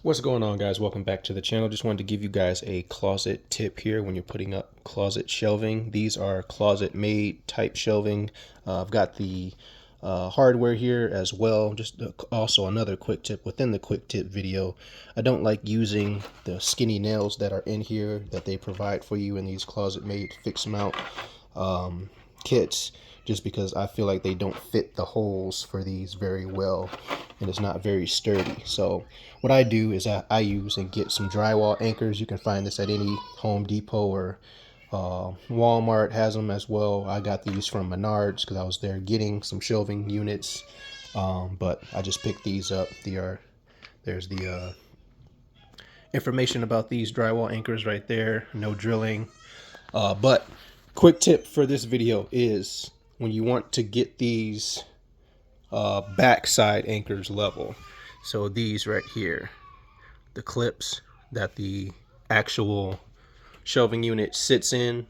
What's going on, guys? Welcome back to the channel. Just wanted to give you guys a closet tip here when you're putting up closet shelving. These are closet made type shelving. I've got the hardware here as well. Just also another quick tip within the quick tip video. I don't like using the skinny nails that are in here that they provide for you in these closet made fixed mount kits, just because I feel like they don't fit the holes for these very well and it's not very sturdy. So what I do is I use and get some drywall anchors. You can find this at any Home Depot or Walmart has them as well. I got these from Menards because I was there getting some shelving units, but I just picked these up. There's the information about these drywall anchors right there. No drilling, but quick tip for this video is when you want to get these backside anchors level. So these right here, the clips that the actual shelving unit sits in.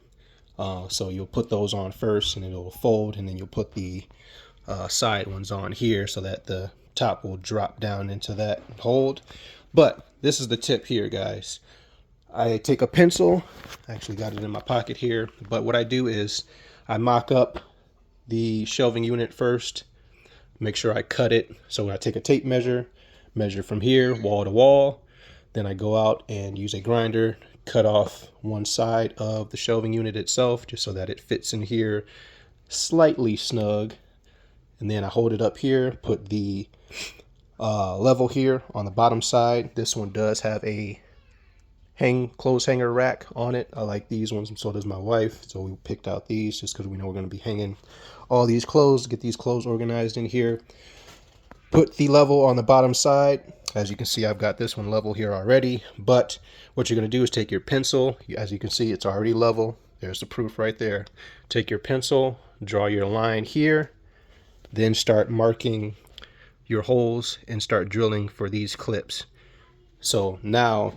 So you'll put those on first and it'll fold, and then you'll put the side ones on here so that the top will drop down into that and hold. But this is the tip here, guys. I take a pencil, I actually got it in my pocket here, but what I do is I mock up the shelving unit first, make sure I cut it. So I take a tape measure from here wall to wall, then I go out and use a grinder, cut off one side of the shelving unit itself just so that it fits in here slightly snug, and then I hold it up here, put the level here on the bottom side. This one does have a clothes hanger rack on it. I like these ones, and so does my wife, so we picked out these just because we know we're going to be hanging all these clothes. Get these clothes organized in here. Put the level on the bottom side. As you can see, I've got this one level here already, but what you're going to do is take your pencil. As you can see, it's already level. There's the proof right there. Take your pencil, draw your line here, then start marking your holes and start drilling for these clips. So now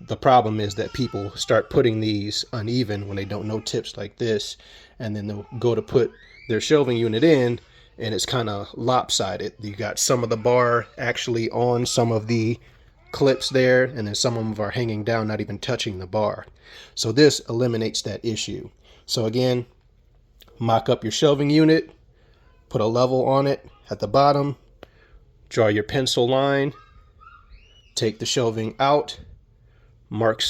the problem is that people start putting these uneven when they don't know tips like this, and then they'll go to put their shelving unit in and it's kind of lopsided. You got some of the bar actually on some of the clips there, and then some of them are hanging down, not even touching the bar. So this eliminates that issue. So again, mock up your shelving unit, put a level on it at the bottom, draw your pencil line, take the shelving out, mark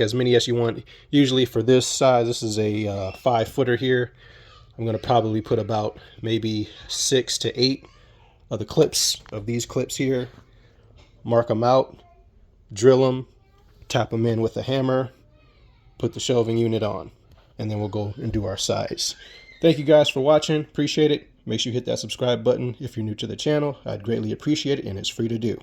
as many as you want. Usually for this size, this is a 5-footer here, I'm going to probably put about maybe 6 to 8 of the clips of these clips here. Mark them out, drill them, tap them in with a hammer, put the shelving unit on, and then we'll go and do our sides. Thank you guys for watching. Appreciate it. Make sure you hit that subscribe button if you're new to the channel. I'd greatly appreciate it, and it's free to do.